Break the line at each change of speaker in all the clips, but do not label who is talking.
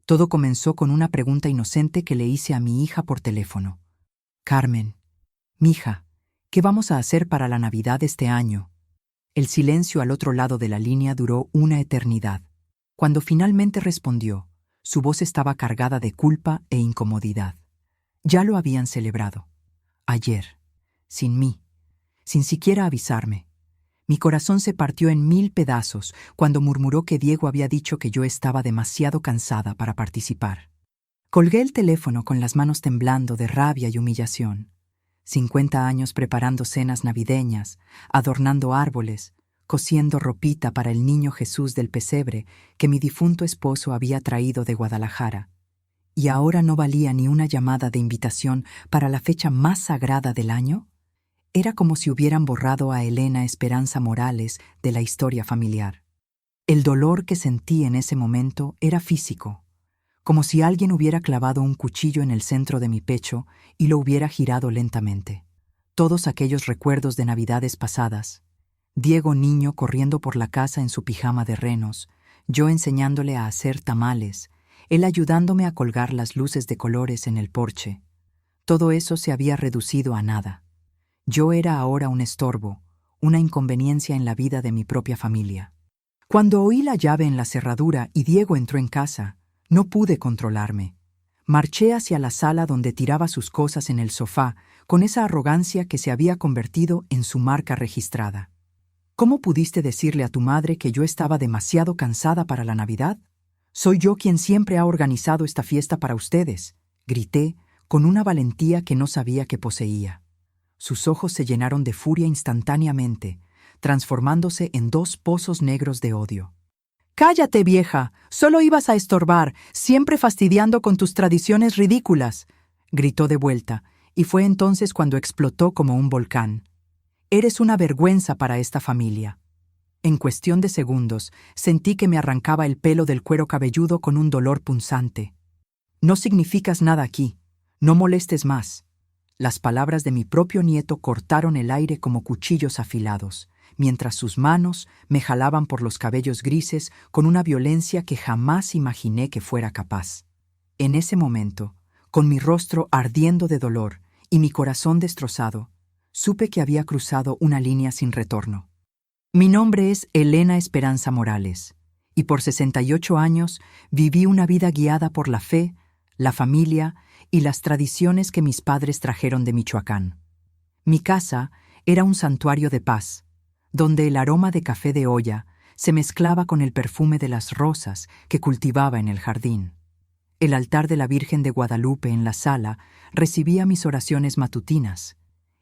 Todo comenzó con una pregunta inocente que le hice a mi hija por teléfono. Carmen, mija, ¿qué vamos a hacer para la Navidad este año? El silencio al otro lado de la línea duró una eternidad. Cuando finalmente respondió, su voz estaba cargada de culpa e incomodidad. Ya lo habían celebrado. Ayer. Sin mí. Sin siquiera avisarme. Mi corazón se partió en 1000 pedazos cuando murmuró que Diego había dicho que yo estaba demasiado cansada para participar. Colgué el teléfono con las manos temblando de rabia y humillación. 50 años preparando cenas navideñas, adornando árboles, cosiendo ropita para el niño Jesús del pesebre que mi difunto esposo había traído de Guadalajara. ¿Y ahora no valía ni una llamada de invitación para la fecha más sagrada del año? Era como si hubieran borrado a Elena Esperanza Morales de la historia familiar. El dolor que sentí en ese momento era físico, como si alguien hubiera clavado un cuchillo en el centro de mi pecho y lo hubiera girado lentamente. Todos aquellos recuerdos de Navidades pasadas. Diego niño corriendo por la casa en su pijama de renos, yo enseñándole a hacer tamales, él ayudándome a colgar las luces de colores en el porche. Todo eso se había reducido a nada. Yo era ahora un estorbo, una inconveniencia en la vida de mi propia familia. Cuando oí la llave en la cerradura y Diego entró en casa, no pude controlarme. Marché hacia la sala donde tiraba sus cosas en el sofá, con esa arrogancia que se había convertido en su marca registrada. ¿Cómo pudiste decirle a tu madre que yo estaba demasiado cansada para la Navidad? Soy yo quien siempre ha organizado esta fiesta para ustedes, grité, con una valentía que no sabía que poseía. Sus ojos se llenaron de furia instantáneamente, transformándose en 2 pozos negros de odio. «¡Cállate, vieja! Solo ibas a estorbar, siempre fastidiando con tus tradiciones ridículas», gritó de vuelta, y fue entonces cuando explotó como un volcán. «Eres una vergüenza para esta familia». En cuestión de segundos, sentí que me arrancaba el pelo del cuero cabelludo con un dolor punzante. «No significas nada aquí. No molestes más». Las palabras de mi propio nieto cortaron el aire como cuchillos afilados, mientras sus manos me jalaban por los cabellos grises con una violencia que jamás imaginé que fuera capaz. En ese momento, con mi rostro ardiendo de dolor y mi corazón destrozado, supe que había cruzado una línea sin retorno. Mi nombre es Elena Esperanza Morales, y por 68 años viví una vida guiada por la fe, la familia y las tradiciones que mis padres trajeron de Michoacán. Mi casa era un santuario de paz, donde el aroma de café de olla se mezclaba con el perfume de las rosas que cultivaba en el jardín. El altar de la Virgen de Guadalupe en la sala recibía mis oraciones matutinas,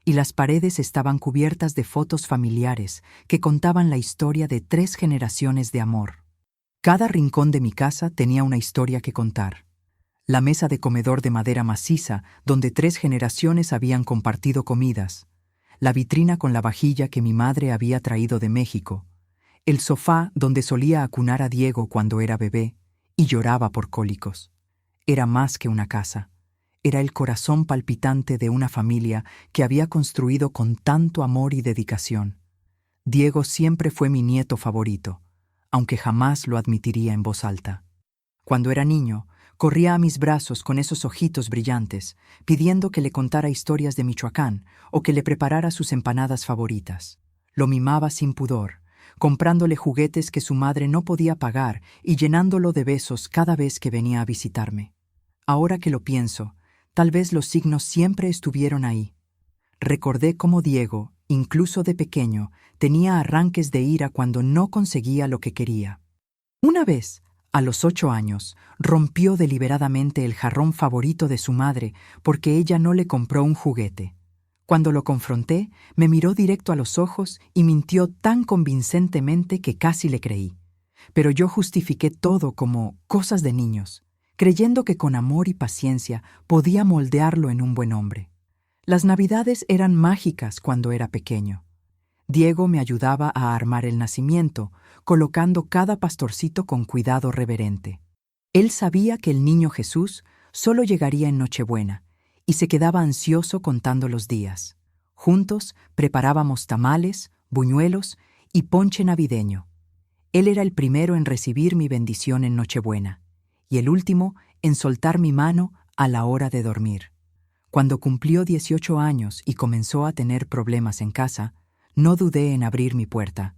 y las paredes estaban cubiertas de fotos familiares que contaban la historia de 3 generaciones de amor. Cada rincón de mi casa tenía una historia que contar. La mesa de comedor de madera maciza, donde 3 generaciones habían compartido comidas, la vitrina con la vajilla que mi madre había traído de México, el sofá donde solía acunar a Diego cuando era bebé y lloraba por cólicos. Era más que una casa, era el corazón palpitante de una familia que había construido con tanto amor y dedicación. Diego siempre fue mi nieto favorito, aunque jamás lo admitiría en voz alta. Cuando era niño, corría a mis brazos con esos ojitos brillantes, pidiendo que le contara historias de Michoacán o que le preparara sus empanadas favoritas. Lo mimaba sin pudor, comprándole juguetes que su madre no podía pagar y llenándolo de besos cada vez que venía a visitarme. Ahora que lo pienso, tal vez los signos siempre estuvieron ahí. Recordé cómo Diego, incluso de pequeño, tenía arranques de ira cuando no conseguía lo que quería. Una vez, a los 8 años, rompió deliberadamente el jarrón favorito de su madre porque ella no le compró un juguete. Cuando lo confronté, me miró directo a los ojos y mintió tan convincentemente que casi le creí. Pero yo justifiqué todo como cosas de niños, creyendo que con amor y paciencia podía moldearlo en un buen hombre. Las Navidades eran mágicas cuando era pequeño. Diego me ayudaba a armar el nacimiento, colocando cada pastorcito con cuidado reverente. Él sabía que el niño Jesús solo llegaría en Nochebuena, y se quedaba ansioso contando los días. Juntos preparábamos tamales, buñuelos y ponche navideño. Él era el primero en recibir mi bendición en Nochebuena, y el último en soltar mi mano a la hora de dormir. Cuando cumplió 18 años y comenzó a tener problemas en casa, no dudé en abrir mi puerta.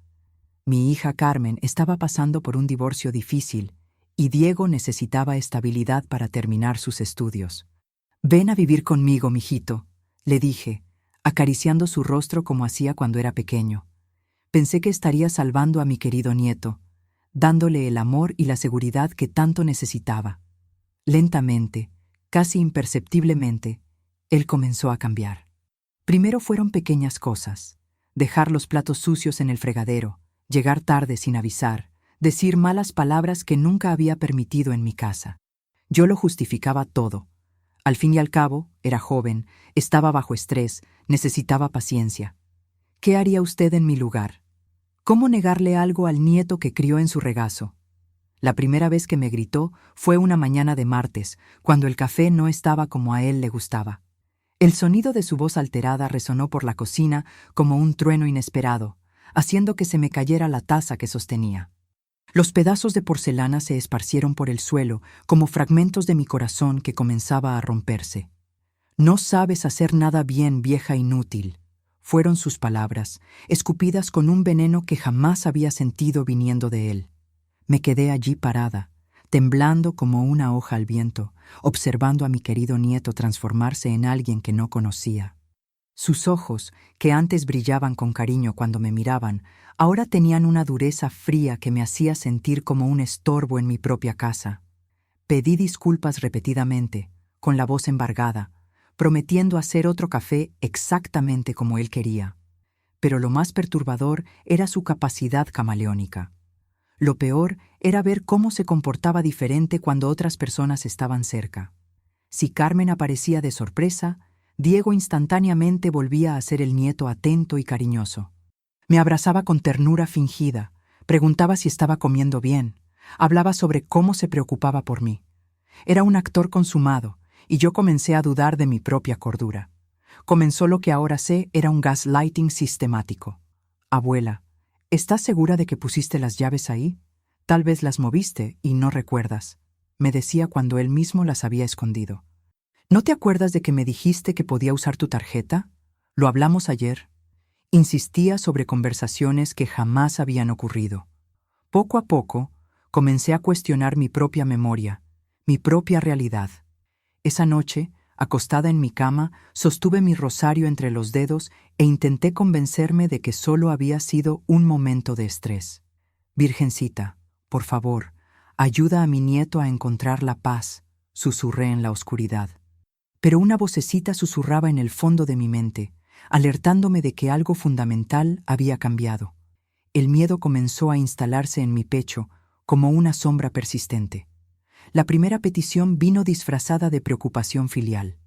Mi hija Carmen estaba pasando por un divorcio difícil y Diego necesitaba estabilidad para terminar sus estudios. «Ven a vivir conmigo, mijito», le dije, acariciando su rostro como hacía cuando era pequeño. Pensé que estaría salvando a mi querido nieto, dándole el amor y la seguridad que tanto necesitaba. Lentamente, casi imperceptiblemente, él comenzó a cambiar. Primero fueron pequeñas cosas: dejar los platos sucios en el fregadero, llegar tarde sin avisar, decir malas palabras que nunca había permitido en mi casa. Yo lo justificaba todo. Al fin y al cabo, era joven, estaba bajo estrés, necesitaba paciencia. ¿Qué haría usted en mi lugar? ¿Cómo negarle algo al nieto que crió en su regazo? La primera vez que me gritó fue una mañana de martes, cuando el café no estaba como a él le gustaba. El sonido de su voz alterada resonó por la cocina como un trueno inesperado, haciendo que se me cayera la taza que sostenía. Los pedazos de porcelana se esparcieron por el suelo como fragmentos de mi corazón que comenzaba a romperse. «No sabes hacer nada bien, vieja inútil», fueron sus palabras, escupidas con un veneno que jamás había sentido viniendo de él. Me quedé allí parada, temblando como una hoja al viento, observando a mi querido nieto transformarse en alguien que no conocía. Sus ojos, que antes brillaban con cariño cuando me miraban, ahora tenían una dureza fría que me hacía sentir como un estorbo en mi propia casa. Pedí disculpas repetidamente, con la voz embargada, prometiendo hacer otro café exactamente como él quería. Pero lo más perturbador era su capacidad camaleónica. Lo peor era ver cómo se comportaba diferente cuando otras personas estaban cerca. Si Carmen aparecía de sorpresa, Diego instantáneamente volvía a ser el nieto atento y cariñoso. Me abrazaba con ternura fingida, preguntaba si estaba comiendo bien, hablaba sobre cómo se preocupaba por mí. Era un actor consumado, y yo comencé a dudar de mi propia cordura. Comenzó lo que ahora sé era un gaslighting sistemático. «Abuela, ¿estás segura de que pusiste las llaves ahí? Tal vez las moviste y no recuerdas», me decía cuando él mismo las había escondido. «¿No te acuerdas de que me dijiste que podía usar tu tarjeta? Lo hablamos ayer». Insistía sobre conversaciones que jamás habían ocurrido. Poco a poco, comencé a cuestionar mi propia memoria, mi propia realidad. Esa noche, acostada en mi cama, sostuve mi rosario entre los dedos e intenté convencerme de que solo había sido un momento de estrés. «Virgencita, por favor, ayuda a mi nieto a encontrar la paz», susurré en la oscuridad. Pero una vocecita susurraba en el fondo de mi mente, alertándome de que algo fundamental había cambiado. El miedo comenzó a instalarse en mi pecho como una sombra persistente. La primera petición vino disfrazada de preocupación filial.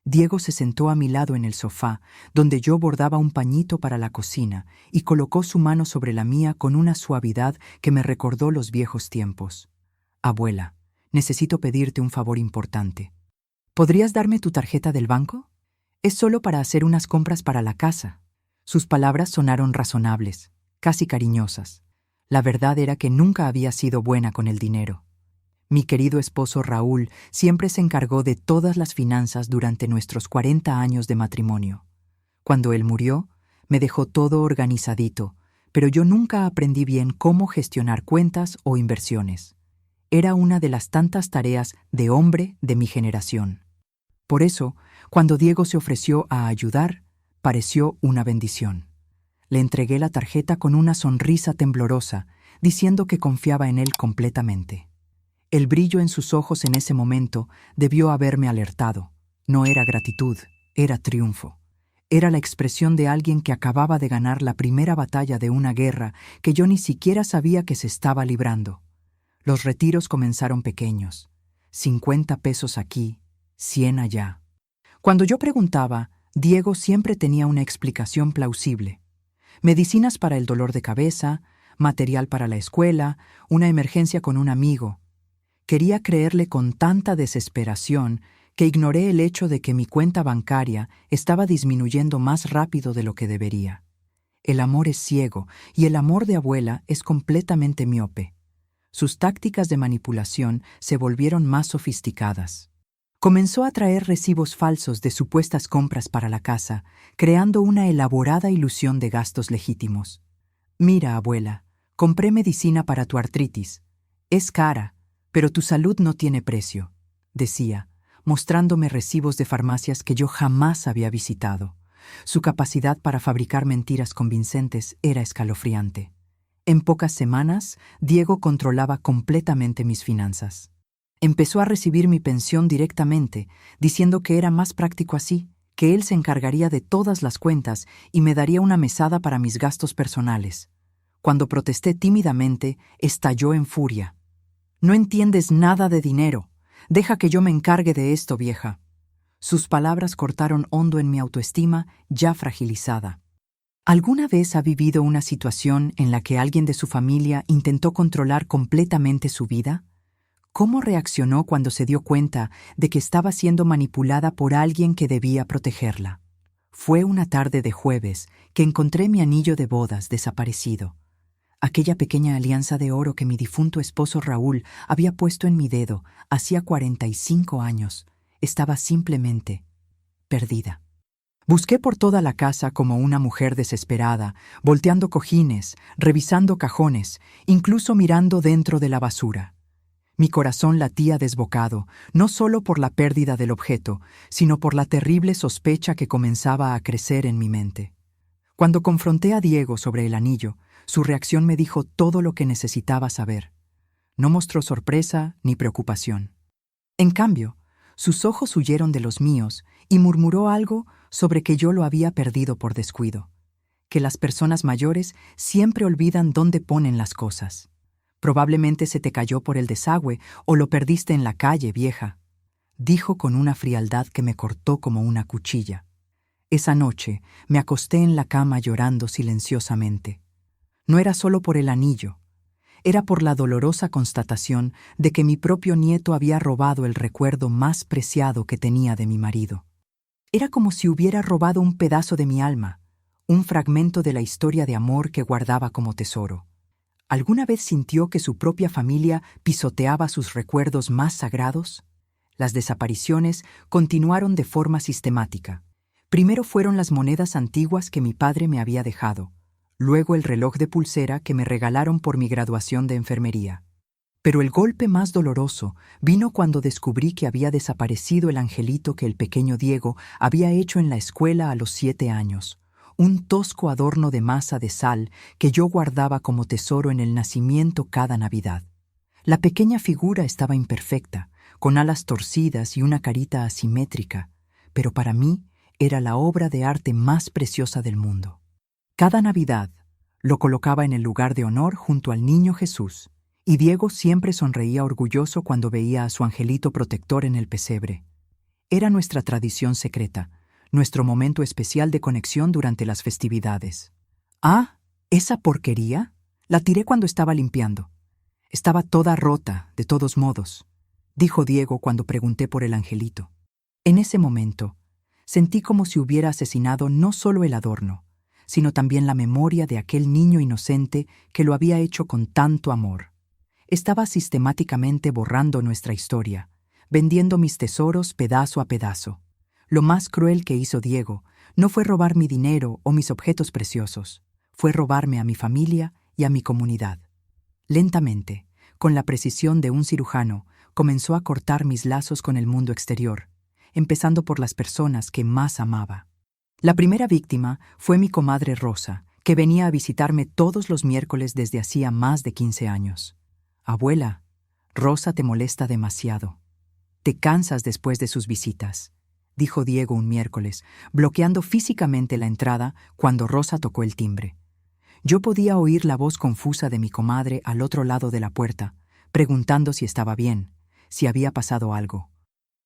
Diego se sentó a mi lado en el sofá, donde yo bordaba un pañito para la cocina, y colocó su mano sobre la mía con una suavidad que me recordó los viejos tiempos. «Abuela, necesito pedirte un favor importante. ¿Podrías darme tu tarjeta del banco? Es solo para hacer unas compras para la casa». Sus palabras sonaron razonables, casi cariñosas. La verdad era que nunca había sido buena con el dinero. Mi querido esposo Raúl siempre se encargó de todas las finanzas durante nuestros 40 años de matrimonio. Cuando él murió, me dejó todo organizadito, pero yo nunca aprendí bien cómo gestionar cuentas o inversiones. Era una de las tantas tareas de hombre de mi generación. Por eso, cuando Diego se ofreció a ayudar, pareció una bendición. Le entregué la tarjeta con una sonrisa temblorosa, diciendo que confiaba en él completamente. El brillo en sus ojos en ese momento debió haberme alertado. No era gratitud, era triunfo. Era la expresión de alguien que acababa de ganar la primera batalla de una guerra que yo ni siquiera sabía que se estaba librando. Los retiros comenzaron pequeños. 50 pesos aquí, 100 allá. Cuando yo preguntaba, Diego siempre tenía una explicación plausible. Medicinas para el dolor de cabeza, material para la escuela, una emergencia con un amigo. Quería creerle con tanta desesperación que ignoré el hecho de que mi cuenta bancaria estaba disminuyendo más rápido de lo que debería. El amor es ciego y el amor de abuela es completamente miope. Sus tácticas de manipulación se volvieron más sofisticadas. Comenzó a traer recibos falsos de supuestas compras para la casa, creando una elaborada ilusión de gastos legítimos. «Mira, abuela, compré medicina para tu artritis. Es cara, pero tu salud no tiene precio», decía, mostrándome recibos de farmacias que yo jamás había visitado. Su capacidad para fabricar mentiras convincentes era escalofriante. En pocas semanas, Diego controlaba completamente mis finanzas. Empezó a recibir mi pensión directamente, diciendo que era más práctico así, que él se encargaría de todas las cuentas y me daría una mesada para mis gastos personales. Cuando protesté tímidamente, estalló en furia. «No entiendes nada de dinero. Deja que yo me encargue de esto, vieja». Sus palabras cortaron hondo en mi autoestima, ya fragilizada. ¿Alguna vez ha vivido una situación en la que alguien de su familia intentó controlar completamente su vida? ¿Cómo reaccionó cuando se dio cuenta de que estaba siendo manipulada por alguien que debía protegerla? Fue una tarde de jueves que encontré mi anillo de bodas desaparecido. Aquella pequeña alianza de oro que mi difunto esposo Raúl había puesto en mi dedo hacía 45 años estaba simplemente perdida. Busqué por toda la casa como una mujer desesperada, volteando cojines, revisando cajones, incluso mirando dentro de la basura. Mi corazón latía desbocado, no solo por la pérdida del objeto, sino por la terrible sospecha que comenzaba a crecer en mi mente. Cuando confronté a Diego sobre el anillo, su reacción me dijo todo lo que necesitaba saber. No mostró sorpresa ni preocupación. En cambio, sus ojos huyeron de los míos y murmuró algo sobre que yo lo había perdido por descuido, que las personas mayores siempre olvidan dónde ponen las cosas. «Probablemente se te cayó por el desagüe o lo perdiste en la calle, vieja», dijo con una frialdad que me cortó como una cuchilla. Esa noche me acosté en la cama llorando silenciosamente. No era solo por el anillo, era por la dolorosa constatación de que mi propio nieto había robado el recuerdo más preciado que tenía de mi marido. Era como si hubiera robado un pedazo de mi alma, un fragmento de la historia de amor que guardaba como tesoro. ¿Alguna vez sintió que su propia familia pisoteaba sus recuerdos más sagrados? Las desapariciones continuaron de forma sistemática. Primero fueron las monedas antiguas que mi padre me había dejado, luego el reloj de pulsera que me regalaron por mi graduación de enfermería. Pero el golpe más doloroso vino cuando descubrí que había desaparecido el angelito que el pequeño Diego había hecho en la escuela a los 7 años. Un tosco adorno de masa de sal que yo guardaba como tesoro en el nacimiento cada Navidad. La pequeña figura estaba imperfecta, con alas torcidas y una carita asimétrica, pero para mí era la obra de arte más preciosa del mundo. Cada Navidad lo colocaba en el lugar de honor junto al niño Jesús, y Diego siempre sonreía orgulloso cuando veía a su angelito protector en el pesebre. Era nuestra tradición secreta, nuestro momento especial de conexión durante las festividades. «Ah, ¿esa porquería? La tiré cuando estaba limpiando. Estaba toda rota, de todos modos», dijo Diego cuando pregunté por el angelito. En ese momento, sentí como si hubiera asesinado no solo el adorno, sino también la memoria de aquel niño inocente que lo había hecho con tanto amor. Estaba sistemáticamente borrando nuestra historia, vendiendo mis tesoros pedazo a pedazo. Lo más cruel que hizo Diego no fue robar mi dinero o mis objetos preciosos, fue robarme a mi familia y a mi comunidad. Lentamente, con la precisión de un cirujano, comenzó a cortar mis lazos con el mundo exterior, empezando por las personas que más amaba. La primera víctima fue mi comadre Rosa, que venía a visitarme todos los miércoles desde hacía más de 15 años. «Abuela, Rosa te molesta demasiado. Te cansas después de sus visitas», dijo Diego un miércoles, bloqueando físicamente la entrada cuando Rosa tocó el timbre. Yo podía oír la voz confusa de mi comadre al otro lado de la puerta, preguntando si estaba bien, si había pasado algo.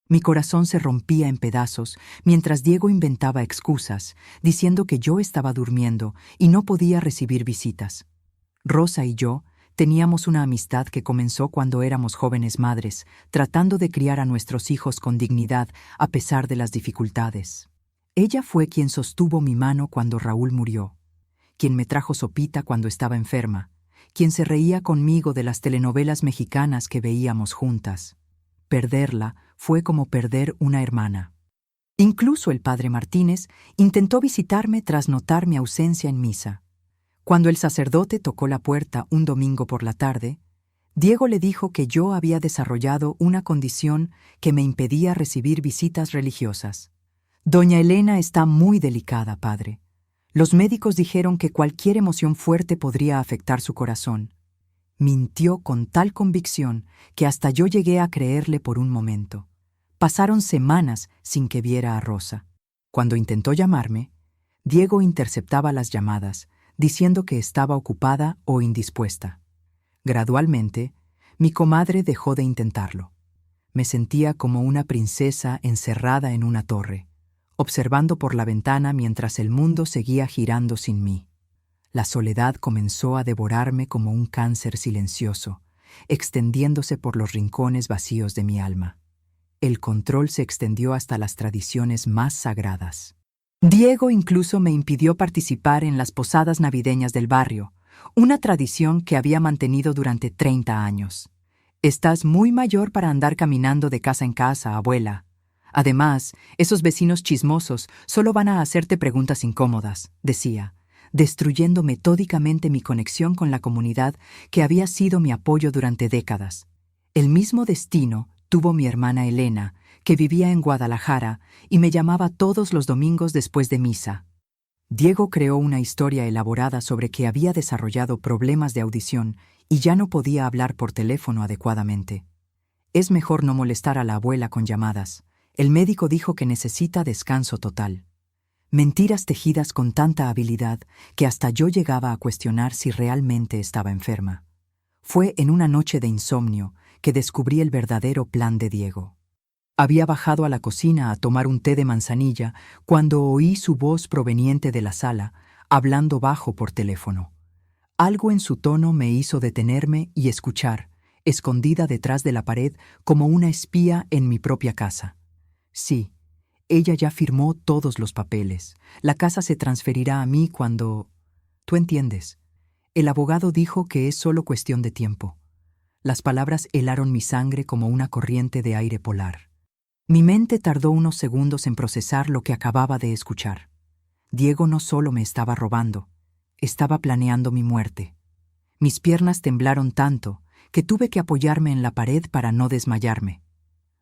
Mi corazón se rompía en pedazos mientras Diego inventaba excusas, diciendo que yo estaba durmiendo y no podía recibir visitas. Rosa y yo teníamos una amistad que comenzó cuando éramos jóvenes madres, tratando de criar a nuestros hijos con dignidad a pesar de las dificultades. Ella fue quien sostuvo mi mano cuando Raúl murió, quien me trajo sopita cuando estaba enferma, quien se reía conmigo de las telenovelas mexicanas que veíamos juntas. Perderla fue como perder una hermana. Incluso el padre Martínez intentó visitarme tras notar mi ausencia en misa. Cuando el sacerdote tocó la puerta un domingo por la tarde, Diego le dijo que yo había desarrollado una condición que me impedía recibir visitas religiosas. Doña Elena está muy delicada, padre. Los médicos dijeron que cualquier emoción fuerte podría afectar su corazón. Mintió con tal convicción que hasta yo llegué a creerle por un momento. Pasaron semanas sin que viera a Rosa. Cuando intentó llamarme, Diego interceptaba las llamadas, diciendo que estaba ocupada o indispuesta. Gradualmente, mi comadre dejó de intentarlo. Me sentía como una princesa encerrada en una torre, observando por la ventana mientras el mundo seguía girando sin mí. La soledad comenzó a devorarme como un cáncer silencioso, extendiéndose por los rincones vacíos de mi alma. El control se extendió hasta las tradiciones más sagradas. Diego incluso me impidió participar en las posadas navideñas del barrio, una tradición que había mantenido durante 30 años. «Estás muy mayor para andar caminando de casa en casa, abuela. Además, esos vecinos chismosos solo van a hacerte preguntas incómodas», decía, destruyendo metódicamente mi conexión con la comunidad que había sido mi apoyo durante décadas. El mismo destino tuvo mi hermana Elena, que vivía en Guadalajara y me llamaba todos los domingos después de misa. Diego creó una historia elaborada sobre que había desarrollado problemas de audición y ya no podía hablar por teléfono adecuadamente. Es mejor no molestar a la abuela con llamadas. El médico dijo que necesita descanso total. Mentiras tejidas con tanta habilidad que hasta yo llegaba a cuestionar si realmente estaba enferma. Fue en una noche de insomnio que descubrí el verdadero plan de Diego. Había bajado a la cocina a tomar un té de manzanilla cuando oí su voz proveniente de la sala, hablando bajo por teléfono. Algo en su tono me hizo detenerme y escuchar, escondida detrás de la pared como una espía en mi propia casa. Sí, ella ya firmó todos los papeles. La casa se transferirá a mí cuando... Tú entiendes. El abogado dijo que es solo cuestión de tiempo. Las palabras helaron mi sangre como una corriente de aire polar. Mi mente tardó unos segundos en procesar lo que acababa de escuchar. Diego no solo me estaba robando, estaba planeando mi muerte. Mis piernas temblaron tanto que tuve que apoyarme en la pared para no desmayarme.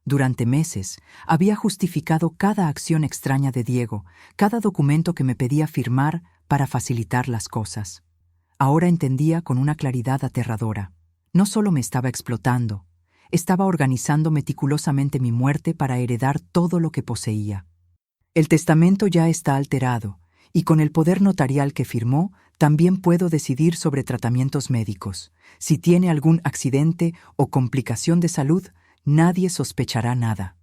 Durante meses había justificado cada acción extraña de Diego, cada documento que me pedía firmar para facilitar las cosas. Ahora entendía con una claridad aterradora. No solo me estaba explotando, estaba organizando meticulosamente mi muerte para heredar todo lo que poseía. El testamento ya está alterado, y con el poder notarial que firmó, también puedo decidir sobre tratamientos médicos. Si tiene algún accidente o complicación de salud, nadie sospechará nada.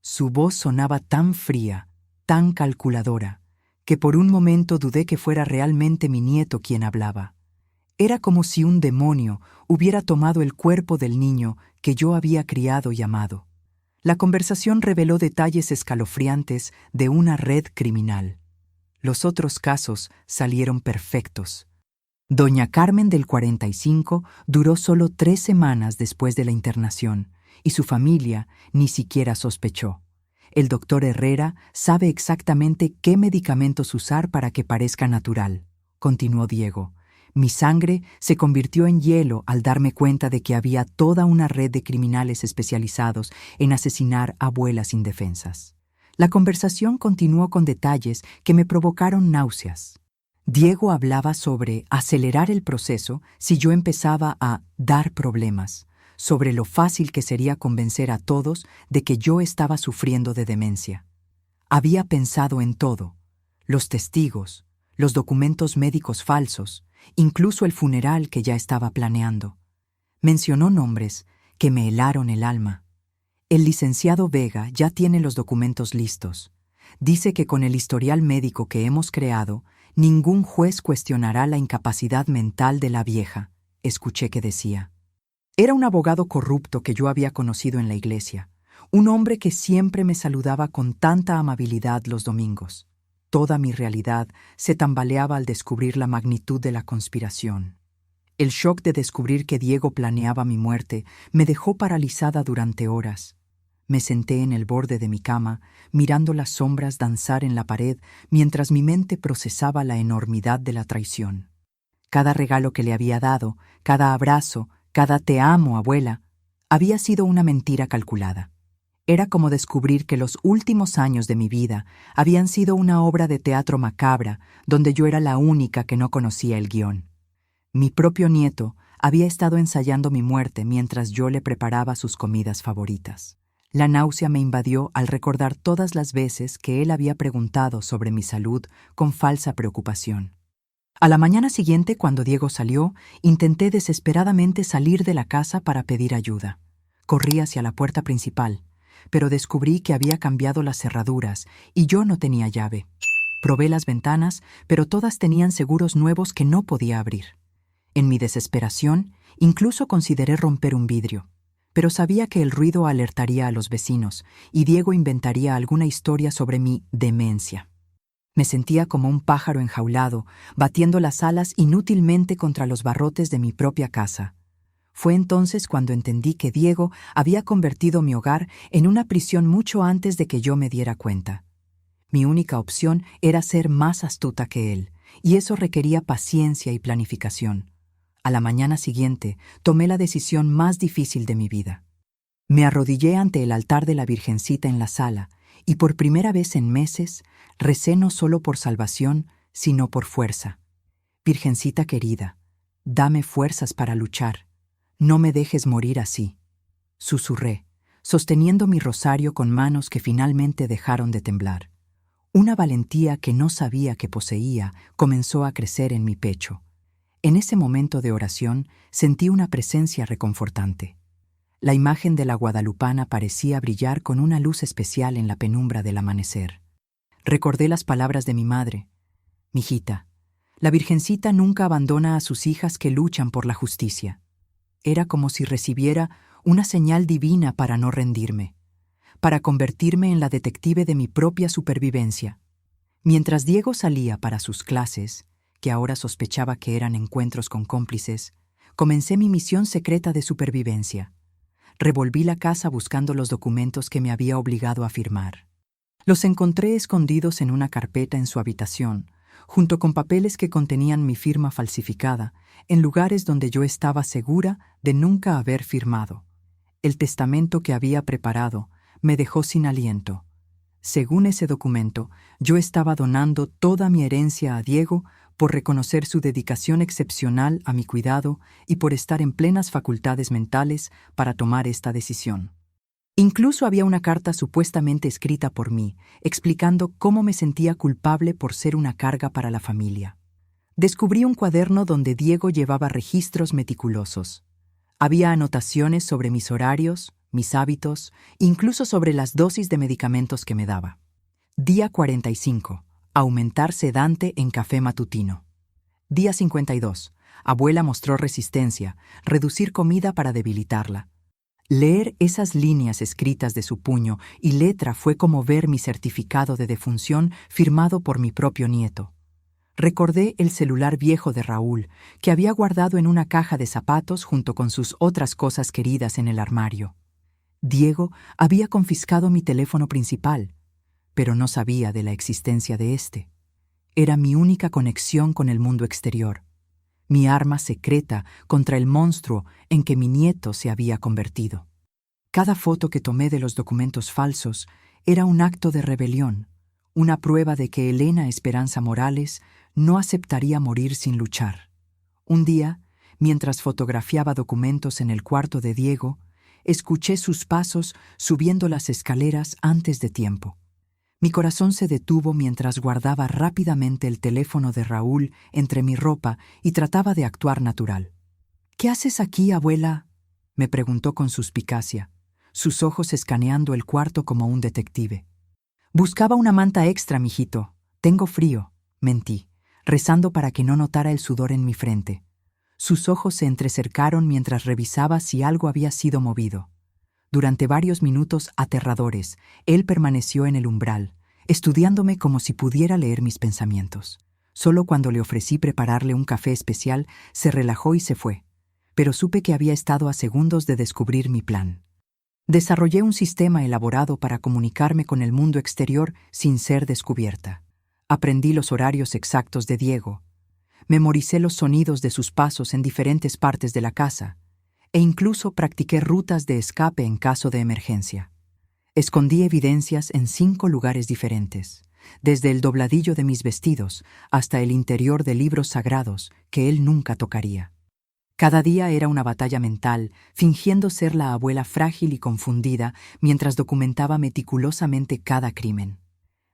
Su voz sonaba tan fría, tan calculadora, que por un momento dudé que fuera realmente mi nieto quien hablaba. Era como si un demonio hubiera tomado el cuerpo del niño que yo había criado y amado. La conversación reveló detalles escalofriantes de una red criminal. Los otros casos salieron perfectos. Doña Carmen del 45 duró solo 3 semanas después de la internación, y su familia ni siquiera sospechó. El doctor Herrera sabe exactamente qué medicamentos usar para que parezca natural, continuó Diego. Mi sangre se convirtió en hielo al darme cuenta de que había toda una red de criminales especializados en asesinar abuelas indefensas. La conversación continuó con detalles que me provocaron náuseas. Diego hablaba sobre acelerar el proceso si yo empezaba a dar problemas, sobre lo fácil que sería convencer a todos de que yo estaba sufriendo de demencia. Había pensado en todo: los testigos, los documentos médicos falsos, incluso el funeral que ya estaba planeando. Mencionó nombres que me helaron el alma. El licenciado Vega ya tiene los documentos listos. Dice que con el historial médico que hemos creado, ningún juez cuestionará la incapacidad mental de la vieja, escuché que decía. Era un abogado corrupto que yo había conocido en la iglesia, un hombre que siempre me saludaba con tanta amabilidad los domingos. Toda mi realidad se tambaleaba al descubrir la magnitud de la conspiración. El shock de descubrir que Diego planeaba mi muerte me dejó paralizada durante horas. Me senté en el borde de mi cama, mirando las sombras danzar en la pared mientras mi mente procesaba la enormidad de la traición. Cada regalo que le había dado, cada abrazo, cada te amo, abuela, había sido una mentira calculada. Era como descubrir que los últimos años de mi vida habían sido una obra de teatro macabra donde yo era la única que no conocía el guión. Mi propio nieto había estado ensayando mi muerte mientras yo le preparaba sus comidas favoritas. La náusea me invadió al recordar todas las veces que él había preguntado sobre mi salud con falsa preocupación. A la mañana siguiente, cuando Diego salió, intenté desesperadamente salir de la casa para pedir ayuda. Corrí hacia la puerta principal, pero descubrí que había cambiado las cerraduras y yo no tenía llave. Probé las ventanas, pero todas tenían seguros nuevos que no podía abrir. En mi desesperación, incluso consideré romper un vidrio, pero sabía que el ruido alertaría a los vecinos y Diego inventaría alguna historia sobre mi demencia. Me sentía como un pájaro enjaulado, batiendo las alas inútilmente contra los barrotes de mi propia casa. Fue entonces cuando entendí que Diego había convertido mi hogar en una prisión mucho antes de que yo me diera cuenta. Mi única opción era ser más astuta que él, y eso requería paciencia y planificación. A la mañana siguiente, tomé la decisión más difícil de mi vida. Me arrodillé ante el altar de la Virgencita en la sala, y por primera vez en meses, recé no solo por salvación, sino por fuerza. Virgencita querida, dame fuerzas para luchar. No me dejes morir así. Susurré, sosteniendo mi rosario con manos que finalmente dejaron de temblar. Una valentía que no sabía que poseía comenzó a crecer en mi pecho. En ese momento de oración sentí una presencia reconfortante. La imagen de la guadalupana parecía brillar con una luz especial en la penumbra del amanecer. Recordé las palabras de mi madre. Mijita, la Virgencita nunca abandona a sus hijas que luchan por la justicia. Era como si recibiera una señal divina para no rendirme, para convertirme en la detective de mi propia supervivencia. Mientras Diego salía para sus clases, que ahora sospechaba que eran encuentros con cómplices, comencé mi misión secreta de supervivencia. Revolví la casa buscando los documentos que me había obligado a firmar. Los encontré escondidos en una carpeta en su habitación, junto con papeles que contenían mi firma falsificada, en lugares donde yo estaba segura de nunca haber firmado. El testamento que había preparado me dejó sin aliento. Según ese documento, yo estaba donando toda mi herencia a Diego por reconocer su dedicación excepcional a mi cuidado y por estar en plenas facultades mentales para tomar esta decisión. Incluso había una carta supuestamente escrita por mí, explicando cómo me sentía culpable por ser una carga para la familia. Descubrí un cuaderno donde Diego llevaba registros meticulosos. Había anotaciones sobre mis horarios, mis hábitos, incluso sobre las dosis de medicamentos que me daba. Día 45. Aumentar sedante en café matutino. Día 52. Abuela mostró resistencia, reducir comida para debilitarla. Leer esas líneas escritas de su puño y letra fue como ver mi certificado de defunción firmado por mi propio nieto. Recordé el celular viejo de Raúl, que había guardado en una caja de zapatos junto con sus otras cosas queridas en el armario. Diego había confiscado mi teléfono principal, pero no sabía de la existencia de este. Era mi única conexión con el mundo exterior, mi arma secreta contra el monstruo en que mi nieto se había convertido. Cada foto que tomé de los documentos falsos era un acto de rebelión, una prueba de que Elena Esperanza Morales no aceptaría morir sin luchar. Un día, mientras fotografiaba documentos en el cuarto de Diego, escuché sus pasos subiendo las escaleras antes de tiempo. Mi corazón se detuvo mientras guardaba rápidamente el teléfono de Raúl entre mi ropa y trataba de actuar natural. «¿Qué haces aquí, abuela?», me preguntó con suspicacia, sus ojos escaneando el cuarto como un detective. «Buscaba una manta extra, mijito. Tengo frío», mentí, rezando para que no notara el sudor en mi frente. Sus ojos se entrecercaron mientras revisaba si algo había sido movido. Durante varios minutos aterradores, él permaneció en el umbral, estudiándome como si pudiera leer mis pensamientos. Solo cuando le ofrecí prepararle un café especial, se relajó y se fue, pero supe que había estado a segundos de descubrir mi plan. Desarrollé un sistema elaborado para comunicarme con el mundo exterior sin ser descubierta. Aprendí los horarios exactos de Diego. Memoricé los sonidos de sus pasos en diferentes partes de la casa, e incluso practiqué rutas de escape en caso de emergencia. Escondí evidencias en 5 lugares diferentes, desde el dobladillo de mis vestidos hasta el interior de libros sagrados que él nunca tocaría. Cada día era una batalla mental, fingiendo ser la abuela frágil y confundida mientras documentaba meticulosamente cada crimen.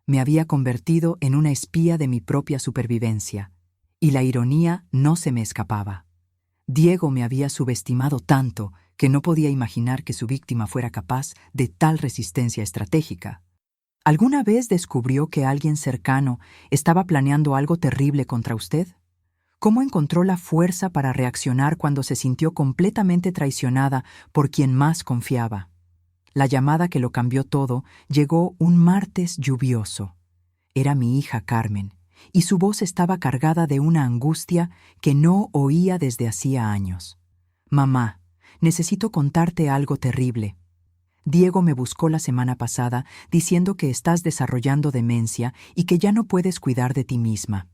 Me había convertido en una espía de mi propia supervivencia, y la ironía no se me escapaba. Diego me había subestimado tanto que no podía imaginar que su víctima fuera capaz de tal resistencia estratégica. ¿Alguna vez descubrió que alguien cercano estaba planeando algo terrible contra usted? ¿Cómo encontró la fuerza para reaccionar cuando se sintió completamente traicionada por quien más confiaba? La llamada que lo cambió todo llegó un martes lluvioso. Era mi hija Carmen, y su voz estaba cargada de una angustia que no oía desde hacía años. «Mamá, necesito contarte algo terrible. Diego me buscó la semana pasada diciendo que estás desarrollando demencia y que ya no puedes cuidar de ti misma».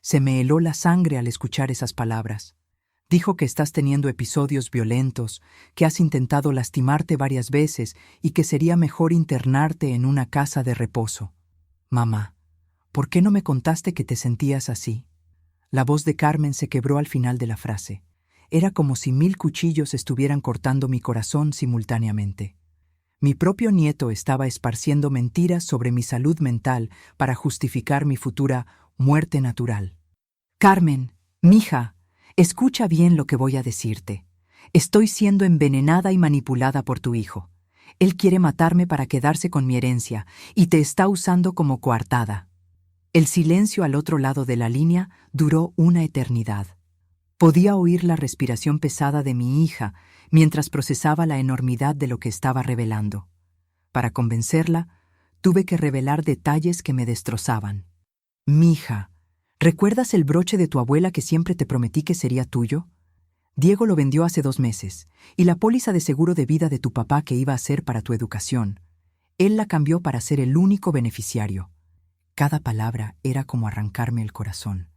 Se me heló la sangre al escuchar esas palabras. Dijo que estás teniendo episodios violentos, que has intentado lastimarte varias veces y que sería mejor internarte en una casa de reposo. «Mamá, ¿por qué no me contaste que te sentías así?». La voz de Carmen se quebró al final de la frase. Era como si 1000 cuchillos estuvieran cortando mi corazón simultáneamente. Mi propio nieto estaba esparciendo mentiras sobre mi salud mental para justificar mi futura muerte natural. «Carmen, mija, escucha bien lo que voy a decirte. Estoy siendo envenenada y manipulada por tu hijo. Él quiere matarme para quedarse con mi herencia y te está usando como coartada». El silencio al otro lado de la línea duró una eternidad. Podía oír la respiración pesada de mi hija mientras procesaba la enormidad de lo que estaba revelando. Para convencerla, tuve que revelar detalles que me destrozaban. «Mija, ¿recuerdas el broche de tu abuela que siempre te prometí que sería tuyo? Diego lo vendió hace 2 meses, y la póliza de seguro de vida de tu papá que iba a ser para tu educación. Él la cambió para ser el único beneficiario». Cada palabra era como arrancarme el corazón,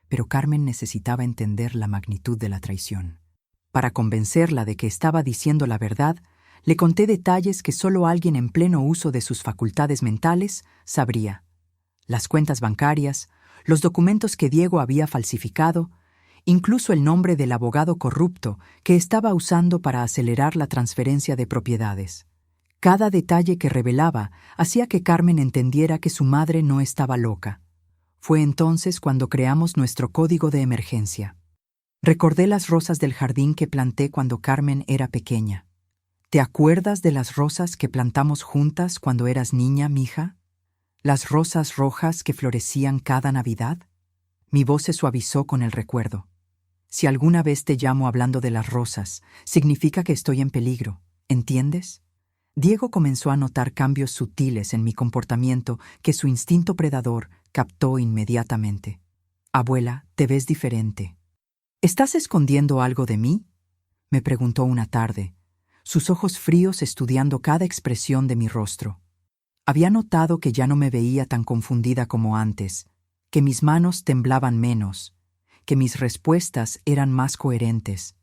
pero Carmen necesitaba entender la magnitud de la traición. Para convencerla de que estaba diciendo la verdad, le conté detalles que solo alguien en pleno uso de sus facultades mentales sabría. Las cuentas bancarias, los documentos que Diego había falsificado, incluso el nombre del abogado corrupto que estaba usando para acelerar la transferencia de propiedades. Cada detalle que revelaba hacía que Carmen entendiera que su madre no estaba loca. Fue entonces cuando creamos nuestro código de emergencia. Recordé las rosas del jardín que planté cuando Carmen era pequeña. ¿Te acuerdas de las rosas que plantamos juntas cuando eras niña, mija? ¿Las rosas rojas que florecían cada Navidad? Mi voz se suavizó con el recuerdo. Si alguna vez te llamo hablando de las rosas, significa que estoy en peligro, ¿entiendes? Diego comenzó a notar cambios sutiles en mi comportamiento que su instinto predador captó inmediatamente. «Abuela, te ves diferente». «¿Estás escondiendo algo de mí?», me preguntó una tarde, sus ojos fríos estudiando cada expresión de mi rostro. Había notado que ya no me veía tan confundida como antes, que mis manos temblaban menos, que mis respuestas eran más coherentes.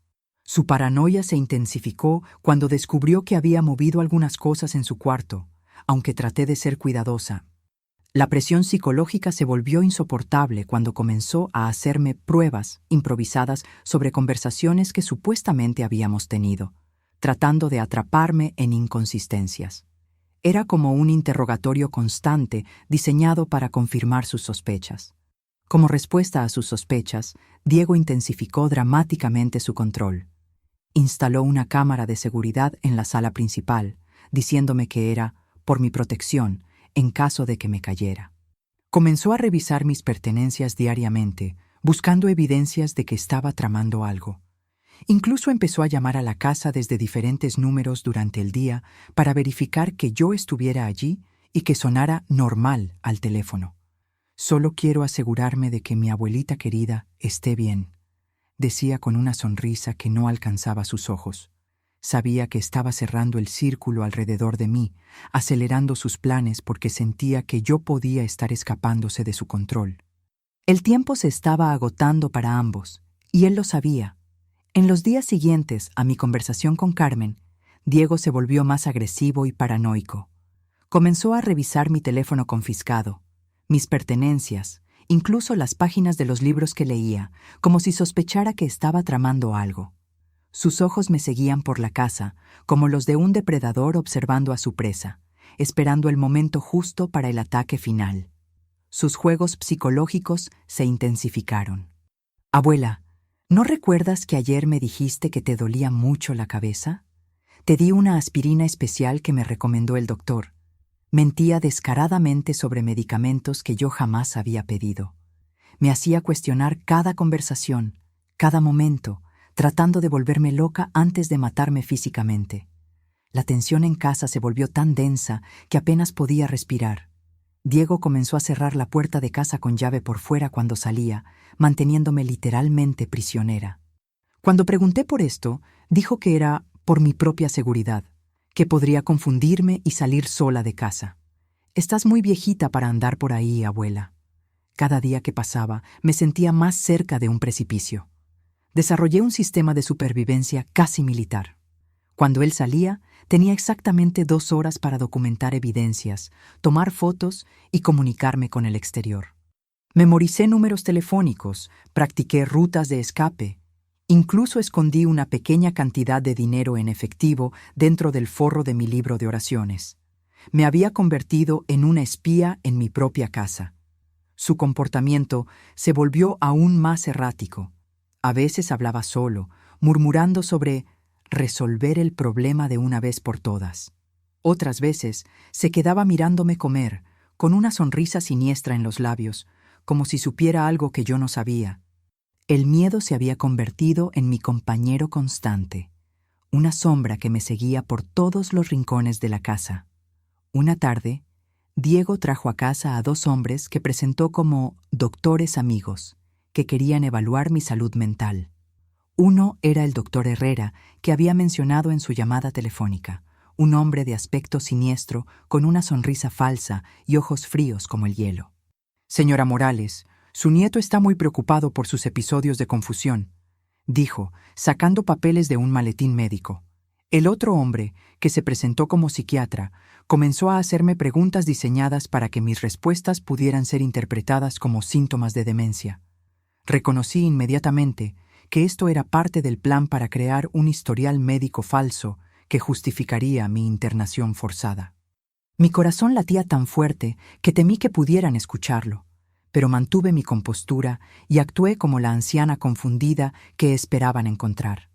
Su paranoia se intensificó cuando descubrió que había movido algunas cosas en su cuarto, aunque traté de ser cuidadosa. La presión psicológica se volvió insoportable cuando comenzó a hacerme pruebas improvisadas sobre conversaciones que supuestamente habíamos tenido, tratando de atraparme en inconsistencias. Era como un interrogatorio constante diseñado para confirmar sus sospechas. Como respuesta a sus sospechas, Diego intensificó dramáticamente su control. Instaló una cámara de seguridad en la sala principal, diciéndome que era por mi protección en caso de que me cayera. Comenzó a revisar mis pertenencias diariamente, buscando evidencias de que estaba tramando algo. Incluso empezó a llamar a la casa desde diferentes números durante el día para verificar que yo estuviera allí y que sonara normal al teléfono. Solo quiero asegurarme de que mi abuelita querida esté bien, decía con una sonrisa que no alcanzaba sus ojos. Sabía que estaba cerrando el círculo alrededor de mí, acelerando sus planes porque sentía que yo podía estar escapándose de su control. El tiempo se estaba agotando para ambos, y él lo sabía. En los días siguientes a mi conversación con Carmen, Diego se volvió más agresivo y paranoico. Comenzó a revisar mi teléfono confiscado, mis pertenencias, incluso las páginas de los libros que leía, como si sospechara que estaba tramando algo. Sus ojos me seguían por la casa, como los de un depredador observando a su presa, esperando el momento justo para el ataque final. Sus juegos psicológicos se intensificaron. Abuela, ¿no recuerdas que ayer me dijiste que te dolía mucho la cabeza? Te di una aspirina especial que me recomendó el doctor. Mentía descaradamente sobre medicamentos que yo jamás había pedido. Me hacía cuestionar cada conversación, cada momento, tratando de volverme loca antes de matarme físicamente. La tensión en casa se volvió tan densa que apenas podía respirar. Diego comenzó a cerrar la puerta de casa con llave por fuera cuando salía, manteniéndome literalmente prisionera. Cuando pregunté por esto, dijo que era por mi propia seguridad, que podría confundirme y salir sola de casa. Estás muy viejita para andar por ahí, abuela. Cada día que pasaba, me sentía más cerca de un precipicio. Desarrollé un sistema de supervivencia casi militar. Cuando él salía, tenía exactamente 2 horas para documentar evidencias, tomar fotos y comunicarme con el exterior. Memoricé números telefónicos, practiqué rutas de escape. Incluso escondí una pequeña cantidad de dinero en efectivo dentro del forro de mi libro de oraciones. Me había convertido en una espía en mi propia casa. Su comportamiento se volvió aún más errático. A veces hablaba solo, murmurando sobre resolver el problema de una vez por todas. Otras veces se quedaba mirándome comer, con una sonrisa siniestra en los labios, como si supiera algo que yo no sabía. El miedo se había convertido en mi compañero constante, una sombra que me seguía por todos los rincones de la casa. Una tarde, Diego trajo a casa a 2 hombres que presentó como doctores amigos, que querían evaluar mi salud mental. Uno era el doctor Herrera, que había mencionado en su llamada telefónica, un hombre de aspecto siniestro, con una sonrisa falsa y ojos fríos como el hielo. Señora Morales, su nieto está muy preocupado por sus episodios de confusión, dijo, sacando papeles de un maletín médico. El otro hombre, que se presentó como psiquiatra, comenzó a hacerme preguntas diseñadas para que mis respuestas pudieran ser interpretadas como síntomas de demencia. Reconocí inmediatamente que esto era parte del plan para crear un historial médico falso que justificaría mi internación forzada. Mi corazón latía tan fuerte que temí que pudieran escucharlo, pero mantuve mi compostura y actué como la anciana confundida que esperaban encontrar.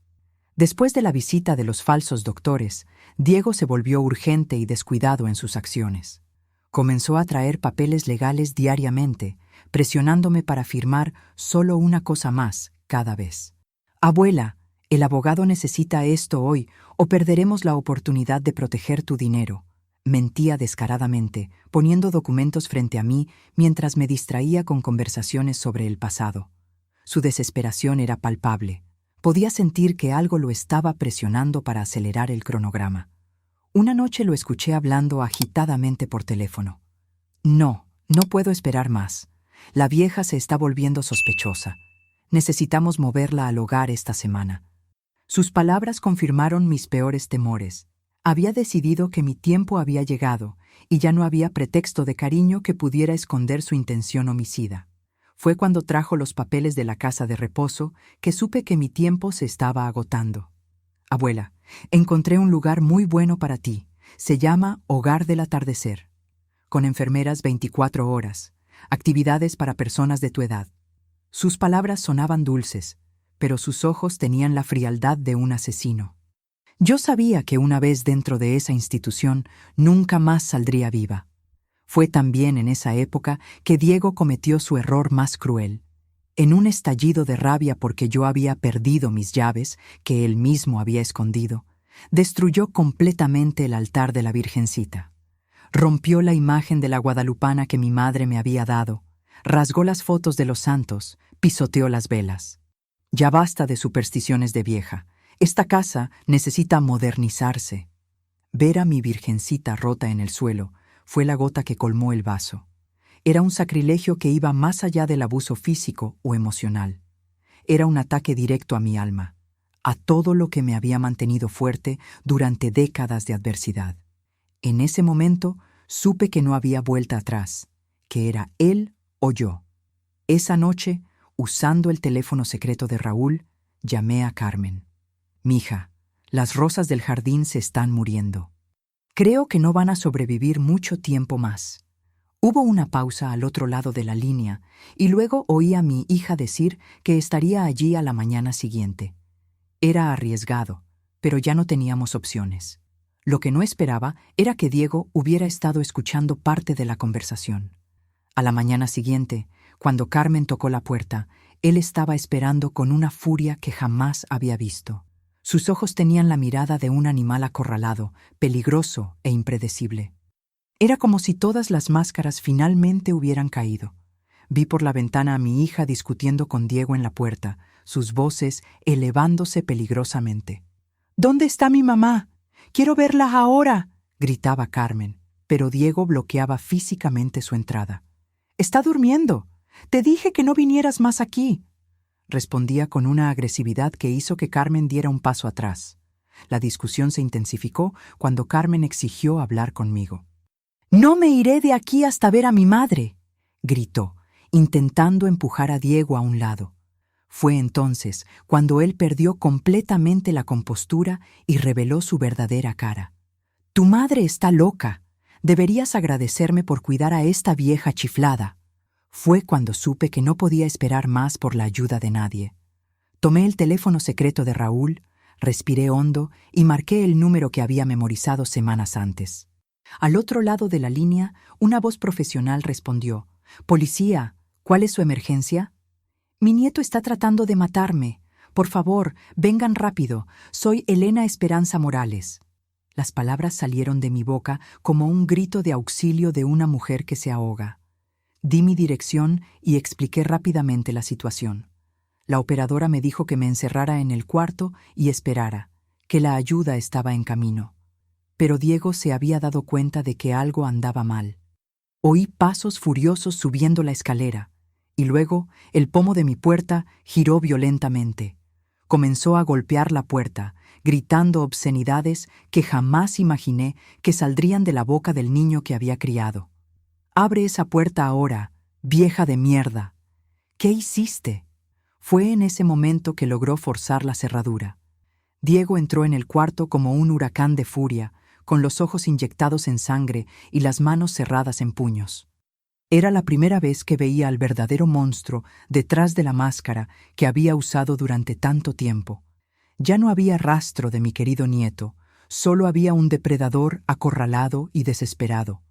Después de la visita de los falsos doctores, Diego se volvió urgente y descuidado en sus acciones. Comenzó a traer papeles legales diariamente, presionándome para firmar solo una cosa más cada vez. Abuela, el abogado necesita esto hoy o perderemos la oportunidad de proteger tu dinero. Mentía descaradamente, poniendo documentos frente a mí mientras me distraía con conversaciones sobre el pasado. Su desesperación era palpable. Podía sentir que algo lo estaba presionando para acelerar el cronograma. Una noche lo escuché hablando agitadamente por teléfono. No puedo esperar más. La vieja se está volviendo sospechosa. Necesitamos moverla al hogar esta semana. Sus palabras confirmaron mis peores temores. Había decidido que mi tiempo había llegado y ya no había pretexto de cariño que pudiera esconder su intención homicida. Fue cuando trajo los papeles de la casa de reposo que supe que mi tiempo se estaba agotando. Abuela, encontré un lugar muy bueno para ti. Se llama Hogar del Atardecer. Con enfermeras 24 horas, actividades para personas de tu edad. Sus palabras sonaban dulces, pero sus ojos tenían la frialdad de un asesino. Yo sabía que una vez dentro de esa institución nunca más saldría viva. Fue también en esa época que Diego cometió su error más cruel. En un estallido de rabia porque yo había perdido mis llaves, que él mismo había escondido, destruyó completamente el altar de la Virgencita. Rompió la imagen de la guadalupana que mi madre me había dado, Rasgó las fotos de los santos, pisoteó las velas. Ya basta de supersticiones de vieja. Esta casa necesita modernizarse. Ver a mi virgencita rota en el suelo fue la gota que colmó el vaso. Era un sacrilegio que iba más allá del abuso físico o emocional. Era un ataque directo a mi alma, a todo lo que me había mantenido fuerte durante décadas de adversidad. En ese momento supe que no había vuelta atrás, que era él o yo. Esa noche, usando el teléfono secreto de Raúl, llamé a Carmen. «Mija, las rosas del jardín se están muriendo. Creo que no van a sobrevivir mucho tiempo más». Hubo una pausa al otro lado de la línea y luego oí a mi hija decir que estaría allí a la mañana siguiente. Era arriesgado, pero ya no teníamos opciones. Lo que no esperaba era que Diego hubiera estado escuchando parte de la conversación. A la mañana siguiente, cuando Carmen tocó la puerta, él estaba esperando con una furia que jamás había visto. Sus ojos tenían la mirada de un animal acorralado, peligroso e impredecible. Era como si todas las máscaras finalmente hubieran caído. Vi por la ventana a mi hija discutiendo con Diego en la puerta, sus voces elevándose peligrosamente. «¿Dónde está mi mamá? ¡Quiero verla ahora!», gritaba Carmen, pero Diego bloqueaba físicamente su entrada. «Está durmiendo. Te dije que no vinieras más aquí», respondía con una agresividad que hizo que Carmen diera un paso atrás. La discusión se intensificó cuando Carmen exigió hablar conmigo. «No me iré de aquí hasta ver a mi madre», gritó, intentando empujar a Diego a un lado. Fue entonces cuando él perdió completamente la compostura y reveló su verdadera cara. «Tu madre está loca. Deberías agradecerme por cuidar a esta vieja chiflada». Fue cuando supe que no podía esperar más por la ayuda de nadie. Tomé el teléfono secreto de Raúl, respiré hondo y marqué el número que había memorizado semanas antes. Al otro lado de la línea, una voz profesional respondió: «Policía, ¿cuál es su emergencia?». «Mi nieto está tratando de matarme. Por favor, vengan rápido. Soy Elena Esperanza Morales». Las palabras salieron de mi boca como un grito de auxilio de una mujer que se ahoga. Di mi dirección y expliqué rápidamente la situación. La operadora me dijo que me encerrara en el cuarto y esperara, que la ayuda estaba en camino. Pero Diego se había dado cuenta de que algo andaba mal. Oí pasos furiosos subiendo la escalera, y luego el pomo de mi puerta giró violentamente. Comenzó a golpear la puerta, gritando obscenidades que jamás imaginé que saldrían de la boca del niño que había criado. «Abre esa puerta ahora, vieja de mierda». «¿Qué hiciste?». Fue en ese momento que logró forzar la cerradura. Diego entró en el cuarto como un huracán de furia, con los ojos inyectados en sangre y las manos cerradas en puños. Era la primera vez que veía al verdadero monstruo detrás de la máscara que había usado durante tanto tiempo. Ya no había rastro de mi querido nieto, solo había un depredador acorralado y desesperado.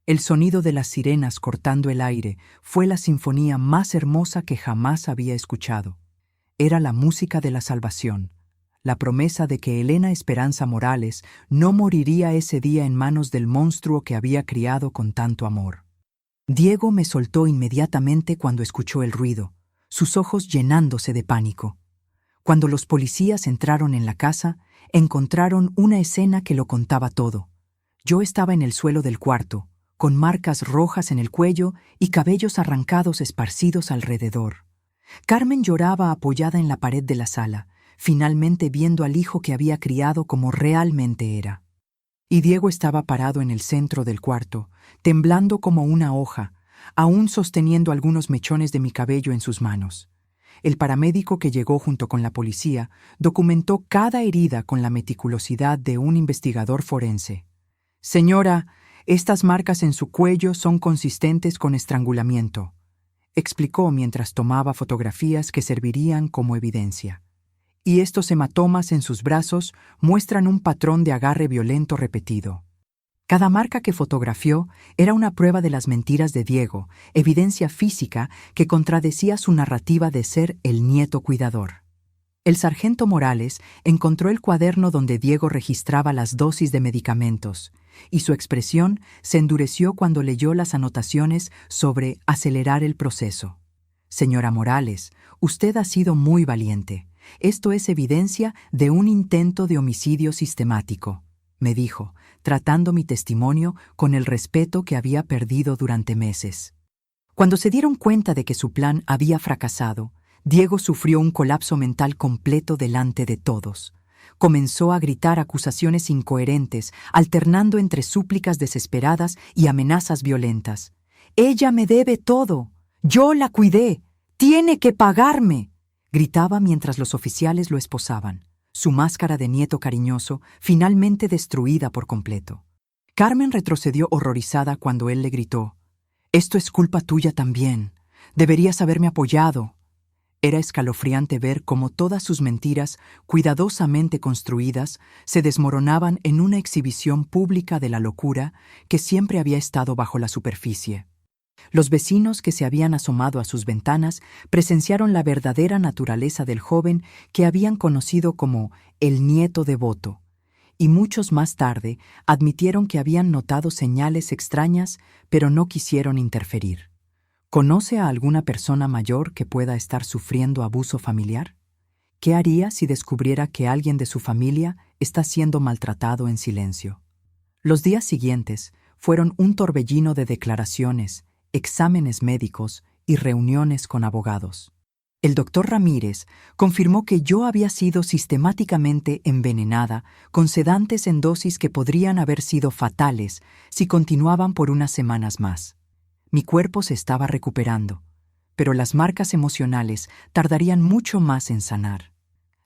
El sonido de las sirenas cortando el aire fue la sinfonía más hermosa que jamás había escuchado. Era la música de la salvación, la promesa de que Elena Esperanza Morales no moriría ese día en manos del monstruo que había criado con tanto amor. Diego me soltó inmediatamente cuando escuchó el ruido, sus ojos llenándose de pánico. Cuando los policías entraron en la casa, encontraron una escena que lo contaba todo. Yo estaba en el suelo del cuarto, con marcas rojas en el cuello y cabellos arrancados esparcidos alrededor. Carmen lloraba apoyada en la pared de la sala, finalmente viendo al hijo que había criado como realmente era. Y Diego estaba parado en el centro del cuarto, temblando como una hoja, aún sosteniendo algunos mechones de mi cabello en sus manos. El paramédico que llegó junto con la policía documentó cada herida con la meticulosidad de un investigador forense. «Señora, estas marcas en su cuello son consistentes con estrangulamiento», explicó mientras tomaba fotografías que servirían como evidencia. «Y estos hematomas en sus brazos muestran un patrón de agarre violento repetido». Cada marca que fotografió era una prueba de las mentiras de Diego, evidencia física que contradecía su narrativa de ser el nieto cuidador. El sargento Morales encontró el cuaderno donde Diego registraba las dosis de medicamentos y su expresión se endureció cuando leyó las anotaciones sobre acelerar el proceso. Señora Morales, usted ha sido muy valiente. Esto es evidencia de un intento de homicidio sistemático, me dijo, tratando mi testimonio con el respeto que había perdido durante meses. Cuando se dieron cuenta de que su plan había fracasado, Diego sufrió un colapso mental completo delante de todos. Comenzó a gritar acusaciones incoherentes, alternando entre súplicas desesperadas y amenazas violentas. «Ella me debe todo. Yo la cuidé. Tiene que pagarme», gritaba mientras los oficiales lo esposaban, su máscara de nieto cariñoso finalmente destruida por completo. Carmen retrocedió horrorizada cuando él le gritó: «Esto es culpa tuya también. Deberías haberme apoyado». Era escalofriante ver cómo todas sus mentiras, cuidadosamente construidas, se desmoronaban en una exhibición pública de la locura que siempre había estado bajo la superficie. Los vecinos que se habían asomado a sus ventanas presenciaron la verdadera naturaleza del joven que habían conocido como el nieto devoto, y muchos más tarde admitieron que habían notado señales extrañas, pero no quisieron interferir. ¿Conoce a alguna persona mayor que pueda estar sufriendo abuso familiar? ¿Qué haría si descubriera que alguien de su familia está siendo maltratado en silencio? Los días siguientes fueron un torbellino de declaraciones, exámenes médicos y reuniones con abogados. El doctor Ramírez confirmó que yo había sido sistemáticamente envenenada con sedantes en dosis que podrían haber sido fatales si continuaban por unas semanas más. Mi cuerpo se estaba recuperando, pero las marcas emocionales tardarían mucho más en sanar.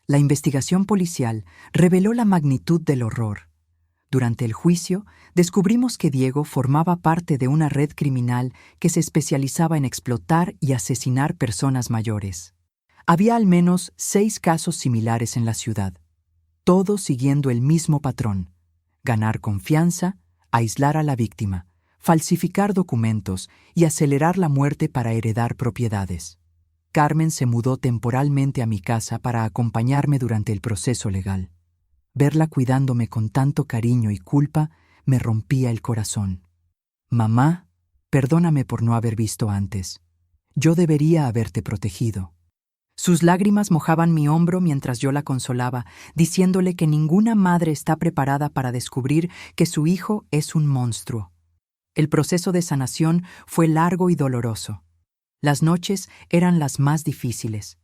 La investigación policial reveló la magnitud del horror. Durante el juicio, descubrimos que Diego formaba parte de una red criminal que se especializaba en explotar y asesinar personas mayores. Había al menos 6 casos similares en la ciudad, todos siguiendo el mismo patrón: ganar confianza, aislar a la víctima, falsificar documentos y acelerar la muerte para heredar propiedades. Carmen se mudó temporalmente a mi casa para acompañarme durante el proceso legal. Verla cuidándome con tanto cariño y culpa me rompía el corazón. «Mamá, perdóname por no haber visto antes. Yo debería haberte protegido». Sus lágrimas mojaban mi hombro mientras yo la consolaba, diciéndole que ninguna madre está preparada para descubrir que su hijo es un monstruo. El proceso de sanación fue largo y doloroso. Las noches eran las más difíciles.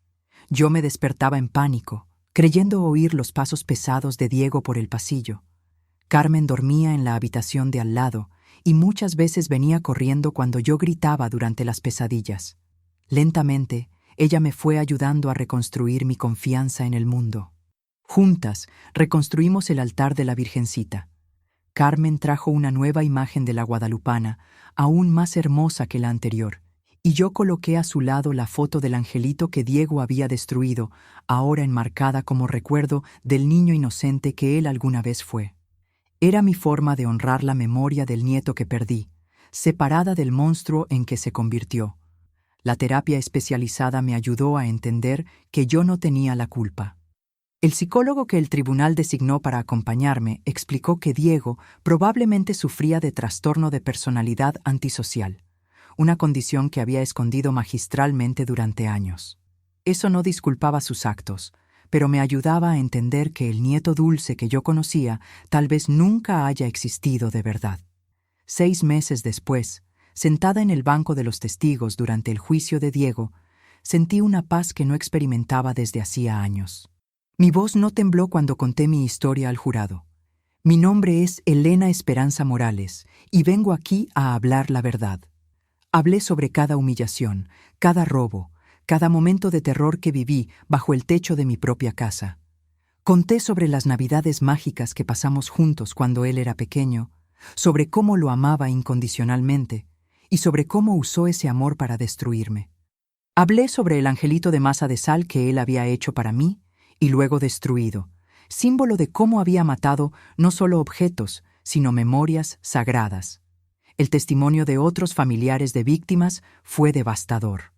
Yo me despertaba en pánico, creyendo oír los pasos pesados de Diego por el pasillo. Carmen dormía en la habitación de al lado y muchas veces venía corriendo cuando yo gritaba durante las pesadillas. Lentamente, ella me fue ayudando a reconstruir mi confianza en el mundo. Juntas, reconstruimos el altar de la Virgencita. Carmen trajo una nueva imagen de la Guadalupana, aún más hermosa que la anterior, y yo coloqué a su lado la foto del angelito que Diego había destruido, ahora enmarcada como recuerdo del niño inocente que él alguna vez fue. Era mi forma de honrar la memoria del nieto que perdí, separada del monstruo en que se convirtió. La terapia especializada me ayudó a entender que yo no tenía la culpa. El psicólogo que el tribunal designó para acompañarme explicó que Diego probablemente sufría de trastorno de personalidad antisocial, una condición que había escondido magistralmente durante años. Eso no disculpaba sus actos, pero me ayudaba a entender que el nieto dulce que yo conocía tal vez nunca haya existido de verdad. 6 meses después, sentada en el banco de los testigos durante el juicio de Diego, sentí una paz que no experimentaba desde hacía años. Mi voz no tembló cuando conté mi historia al jurado. Mi nombre es Elena Esperanza Morales y vengo aquí a hablar la verdad. Hablé sobre cada humillación, cada robo, cada momento de terror que viví bajo el techo de mi propia casa. Conté sobre las navidades mágicas que pasamos juntos cuando él era pequeño, sobre cómo lo amaba incondicionalmente y sobre cómo usó ese amor para destruirme. Hablé sobre el angelito de masa de sal que él había hecho para mí y luego destruido, símbolo de cómo había matado no solo objetos, sino memorias sagradas. El testimonio de otros familiares de víctimas fue devastador.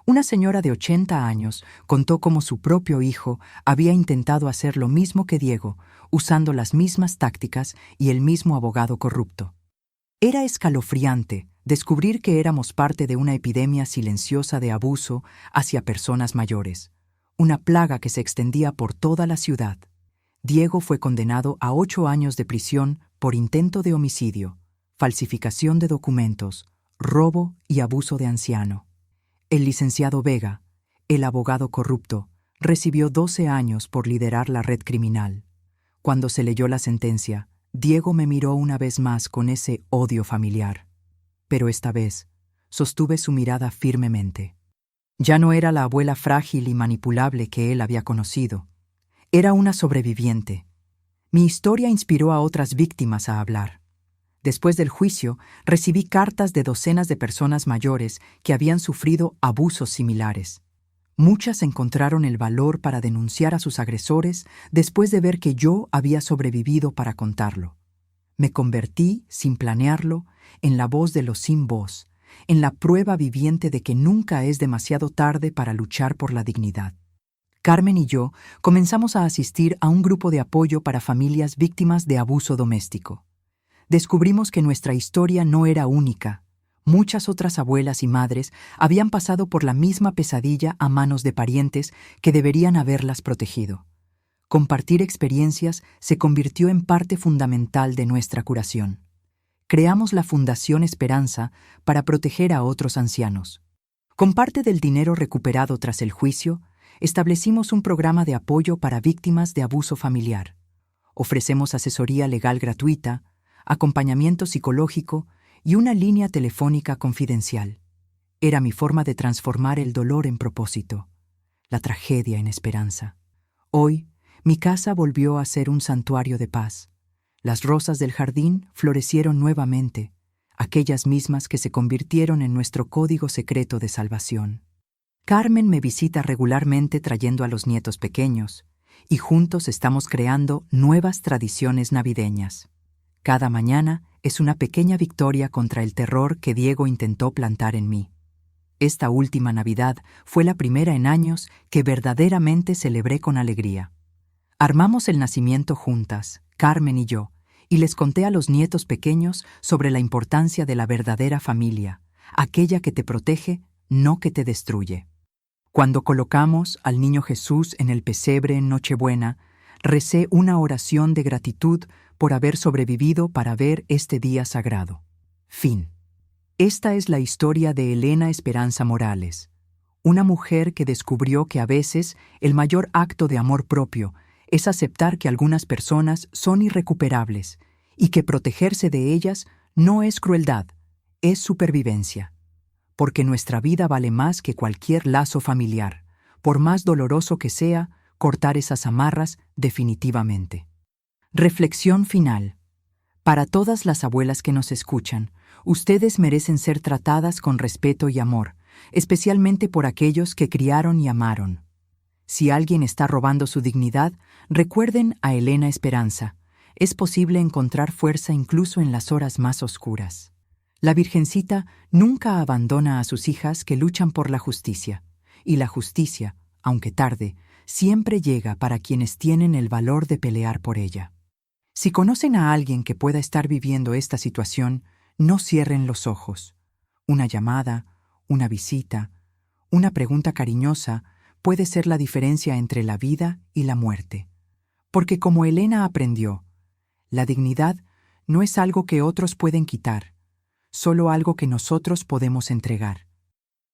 Una señora de 80 años contó cómo su propio hijo había intentado hacer lo mismo que Diego, usando las mismas tácticas y el mismo abogado corrupto. Era escalofriante descubrir que éramos parte de una epidemia silenciosa de abuso hacia personas mayores, una plaga que se extendía por toda la ciudad. Diego fue condenado a 8 años de prisión por intento de homicidio, falsificación de documentos, robo y abuso de anciano. El licenciado Vega, el abogado corrupto, recibió 12 años por liderar la red criminal. Cuando se leyó la sentencia, Diego me miró una vez más con ese odio familiar. Pero esta vez, sostuve su mirada firmemente. Ya no era la abuela frágil y manipulable que él había conocido. Era una sobreviviente. Mi historia inspiró a otras víctimas a hablar. Después del juicio, recibí cartas de docenas de personas mayores que habían sufrido abusos similares. Muchas encontraron el valor para denunciar a sus agresores después de ver que yo había sobrevivido para contarlo. Me convertí, sin planearlo, en la voz de los sin voz, en la prueba viviente de que nunca es demasiado tarde para luchar por la dignidad. Carmen y yo comenzamos a asistir a un grupo de apoyo para familias víctimas de abuso doméstico. Descubrimos que nuestra historia no era única. Muchas otras abuelas y madres habían pasado por la misma pesadilla a manos de parientes que deberían haberlas protegido. Compartir experiencias se convirtió en parte fundamental de nuestra curación. Creamos la Fundación Esperanza para proteger a otros ancianos. Con parte del dinero recuperado tras el juicio, establecimos un programa de apoyo para víctimas de abuso familiar. Ofrecemos asesoría legal gratuita, acompañamiento psicológico y una línea telefónica confidencial. Era mi forma de transformar el dolor en propósito, la tragedia en esperanza. Hoy, mi casa volvió a ser un santuario de paz. Las rosas del jardín florecieron nuevamente, aquellas mismas que se convirtieron en nuestro código secreto de salvación. Carmen me visita regularmente trayendo a los nietos pequeños, y juntos estamos creando nuevas tradiciones navideñas. Cada mañana es una pequeña victoria contra el terror que Diego intentó plantar en mí. Esta última Navidad fue la primera en años que verdaderamente celebré con alegría. Armamos el nacimiento juntas, Carmen y yo, y les conté a los nietos pequeños sobre la importancia de la verdadera familia, aquella que te protege, no que te destruye. Cuando colocamos al niño Jesús en el pesebre en Nochebuena, recé una oración de gratitud por haber sobrevivido para ver este día sagrado. Fin. Esta es la historia de Elena Esperanza Morales, una mujer que descubrió que a veces el mayor acto de amor propio es aceptar que algunas personas son irrecuperables y que protegerse de ellas no es crueldad, es supervivencia. Porque nuestra vida vale más que cualquier lazo familiar, por más doloroso que sea, cortar esas amarras definitivamente. Reflexión final. Para todas las abuelas que nos escuchan, ustedes merecen ser tratadas con respeto y amor, especialmente por aquellos que criaron y amaron. Si alguien está robando su dignidad, recuerden a Elena Esperanza. Es posible encontrar fuerza incluso en las horas más oscuras. La Virgencita nunca abandona a sus hijas que luchan por la justicia, y la justicia, aunque tarde, siempre llega para quienes tienen el valor de pelear por ella. Si conocen a alguien que pueda estar viviendo esta situación, no cierren los ojos. Una llamada, una visita, una pregunta cariñosa puede ser la diferencia entre la vida y la muerte. Porque como Elena aprendió, la dignidad no es algo que otros pueden quitar, solo algo que nosotros podemos entregar.